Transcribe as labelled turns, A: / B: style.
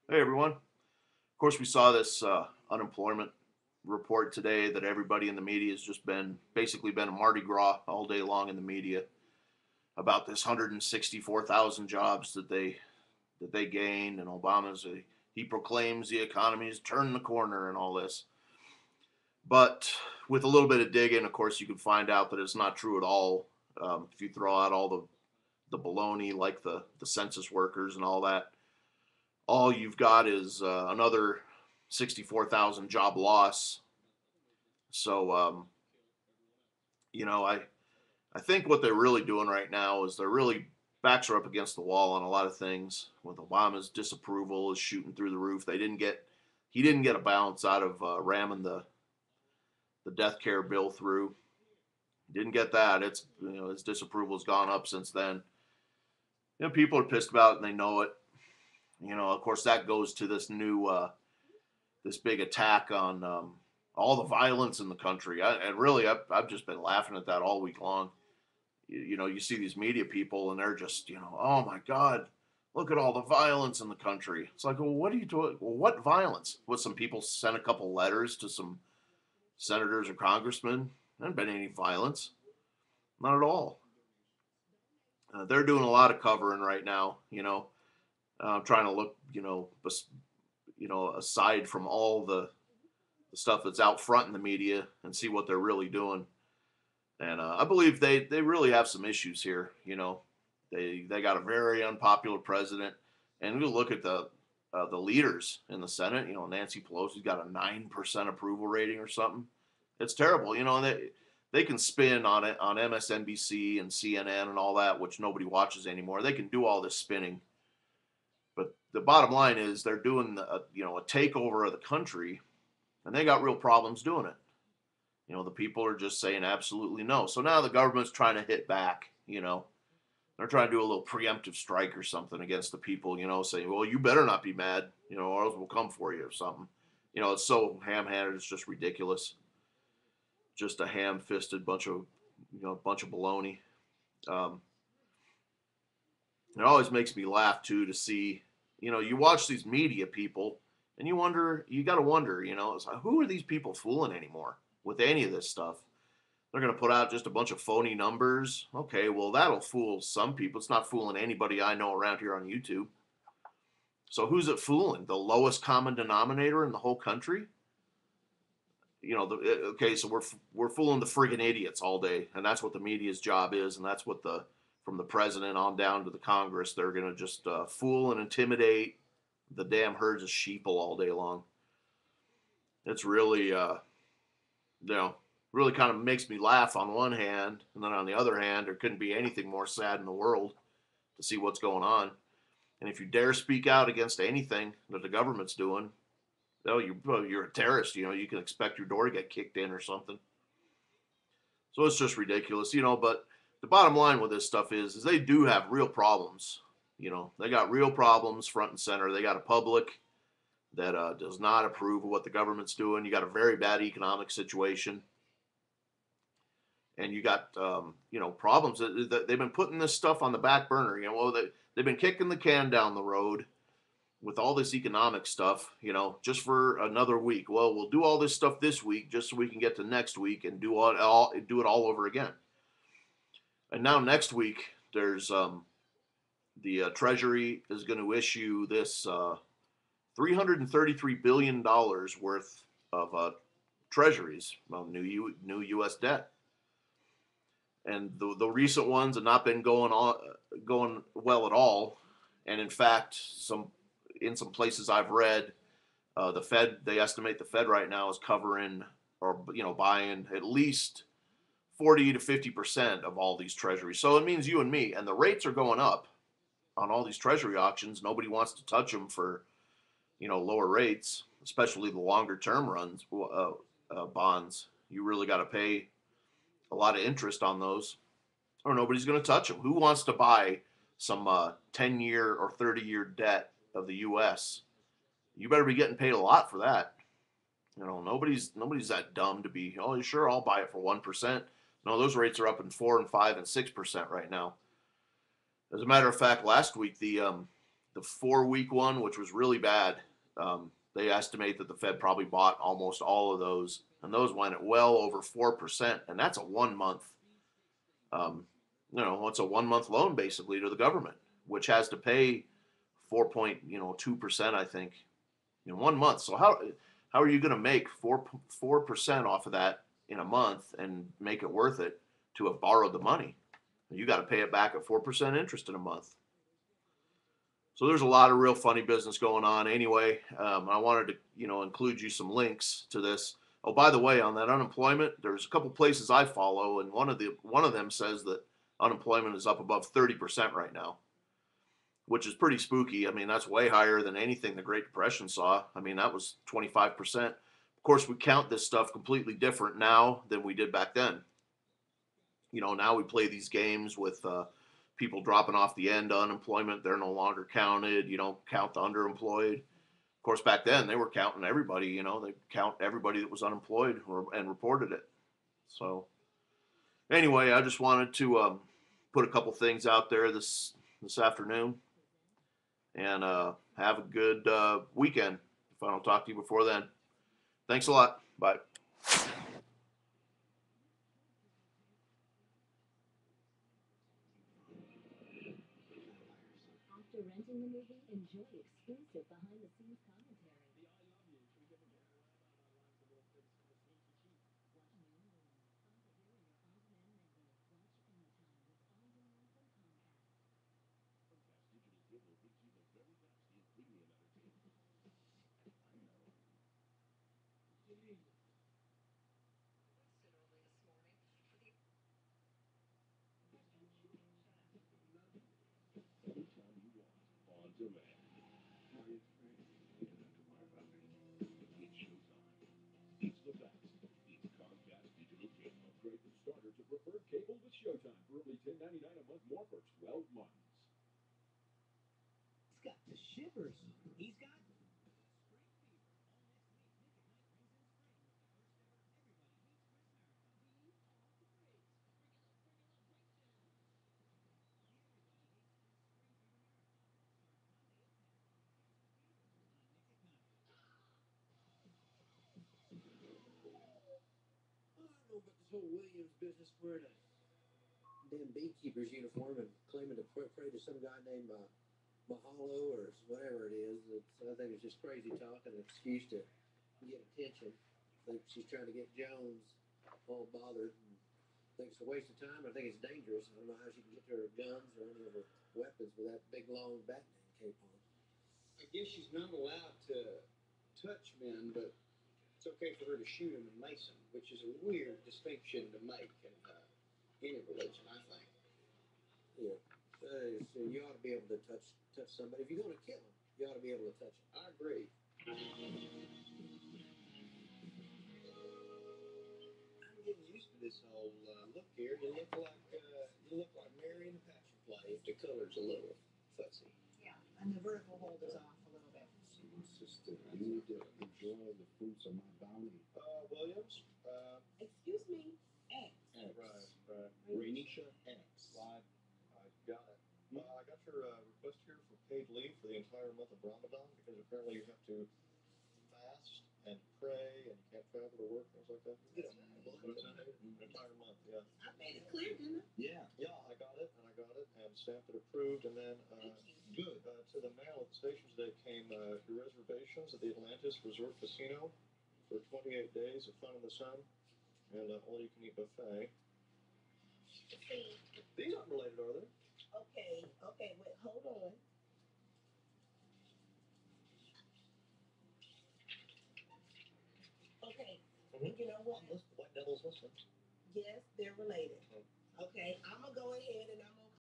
A: Hey everyone. Of course, we saw this unemployment report today that everybody in the media has just been basically been a Mardi Gras all day long in the media about this 164,000 jobs that they gained, and he proclaims the economy is turning the corner and all this. But with a little bit of digging, of course, you can find out that it's not true at all. If you throw out all the baloney like the census workers and all that, all you've got is another 64,000 job loss. So, I think what they're really doing right now is they're really backs are up against the wall on a lot of things. With Obama's disapproval is shooting through the roof. He didn't get a bounce out of ramming the death care bill through. He didn't get that. His disapproval has gone up since then. People are pissed about it and they know it. Of course, that goes to this big attack on all the violence in the country. I've just been laughing at that all week long. You see these media people and they're just, oh my God, look at all the violence in the country. It's like, well, what are you doing? Well, what violence? What, some people sent a couple letters to some senators or congressmen? There hasn't been any violence. Not at all. They're doing a lot of covering right now, trying to look, aside from all the stuff that's out front in the media and see what they're really doing. And I believe they really have some issues here. They got a very unpopular president, and we look at the leaders in the Senate. Nancy Pelosi's got a 9% approval rating or something. It's terrible. They can spin on it on MSNBC and CNN and all that, which nobody watches anymore. They can do all this spinning, but the bottom line is they're doing a takeover of the country, and they got real problems doing it. The people are just saying absolutely no. So now the government's trying to hit back. They're trying to do a little preemptive strike or something against the people. Saying, well, you better not be mad, or else we'll come for you or something. It's so ham-handed. It's just ridiculous. Just a ham-fisted bunch of baloney. Um, it always makes me laugh too to see, you watch these media people and you got to wonder, it's like, who are these people fooling anymore with any of this stuff? They're going to put out just a bunch of phony numbers. Okay, well, that'll fool some people. It's not fooling anybody I know around here on YouTube. So who's it fooling? The lowest common denominator in the whole country? Okay, so we're fooling the friggin' idiots all day, and that's what the media's job is, and that's what from the president on down to the Congress, they're going to just fool and intimidate the damn herds of sheeple all day long. It's really, really kind of makes me laugh on one hand, and then on the other hand, there couldn't be anything more sad in the world to see what's going on. And if you dare speak out against anything that the government's doing, you're a terrorist. You can expect your door to get kicked in or something. So it's just ridiculous, But the bottom line with this stuff is they do have real problems. They got real problems front and center. They got a public that does not approve of what the government's doing. You got a very bad economic situation, and you got problems. They've been putting this stuff on the back burner. They've been kicking the can down the road with all this economic stuff, just for another week. Well, we'll do all this stuff this week just so we can get to next week and do it all over again. And now next week, there's the Treasury is going to issue this $333 billion worth of treasuries, new U.S. debt, and the recent ones have not been going well at all. And in fact, in some places I've read, the Fed, they estimate the Fed right now is covering or buying at least 40 to 50% of all these treasuries. So it means you and me, and the rates are going up on all these treasury auctions. Nobody wants to touch them for lower rates, especially the longer term bonds. You really got to pay a lot of interest on those, or nobody's going to touch them. Who wants to buy some 10-year or 30-year debt of the U.S.? You better be getting paid a lot for that. Nobody's that dumb to be, oh, sure, I'll buy it for 1%. No, those rates are up in 4 and 5 and 6% right now. As a matter of fact, last week the the 4-week one, which was really bad. They estimate that the Fed probably bought almost all of those, and those went at well over 4%, and that's a 1 month. It's a 1 month loan basically to the government, which has to pay 4.2%, I think, in 1 month. So how are you going to make 4% off of that in a month and make it worth it to have borrowed the money? You got to pay it back at 4% interest in a month. So there's a lot of real funny business going on. Anyway, I wanted to include you some links to this. Oh, by the way, on that unemployment, there's a couple places I follow, and one of them says that unemployment is up above 30% right now, which is pretty spooky. I mean, that's way higher than anything the Great Depression saw. I mean, that was 25%. Of course, we count this stuff completely different now than we did back then. Now we play these games with people dropping off the end of unemployment. They're no longer counted. You don't count the underemployed. Of course, back then they were counting everybody. They count everybody that was unemployed and reported it. So anyway, I just wanted to put a couple things out there this afternoon, and have a good weekend if I don't talk to you before then. Thanks a lot. Bye.
B: After renting the movie, enjoy exclusive behind-the-scenes commentary.
C: But this whole Williams business wearing a damn beekeeper's uniform and claiming to pray to some guy named Mahalo or whatever it is. I think it's just crazy talk and an excuse to get attention. I think she's trying to get Jones all bothered and thinks it's a waste of time. I think it's dangerous. I don't know how she can get to her guns or any of her weapons with that big long Batman cape on.
D: I guess she's not allowed to touch men, but it's okay for her to shoot him in Mason, which is a weird distinction to make in any religion, I think.
C: Yeah. So you ought to be able to touch somebody. If you're going to kill them, you ought to be able to touch them.
D: I agree. I'm getting used to this whole look here. You look like Mary in the Passion Play. The color's a little fussy.
E: Yeah, and the vertical hold is off a little bit.
F: Sister, you need to enjoy the fruits of my bounty.
D: Williams?
E: Excuse me, X.
F: X.
D: Right.
F: Rainisha X.
D: I got it. I got your request here for paid leave for the entire month of Ramadan because apparently you have to fast and pray and you can't travel to work, things like that. Entire month, yeah.
E: I made it clear, didn't I?
F: Yeah.
D: Yeah, I got it and stamped it approved, and then
F: Good.
D: to the mail at the station today came your reservations at the Atlantis Resort Casino for 28 days of fun in the sun and all-you-can-eat buffet.
E: See,
D: These aren't related, are they?
E: okay, wait, hold on. Okay, you know what?
D: White Devil's listening.
E: Yes, they're related.
D: Oh.
E: Okay, I'm gonna go ahead and I'm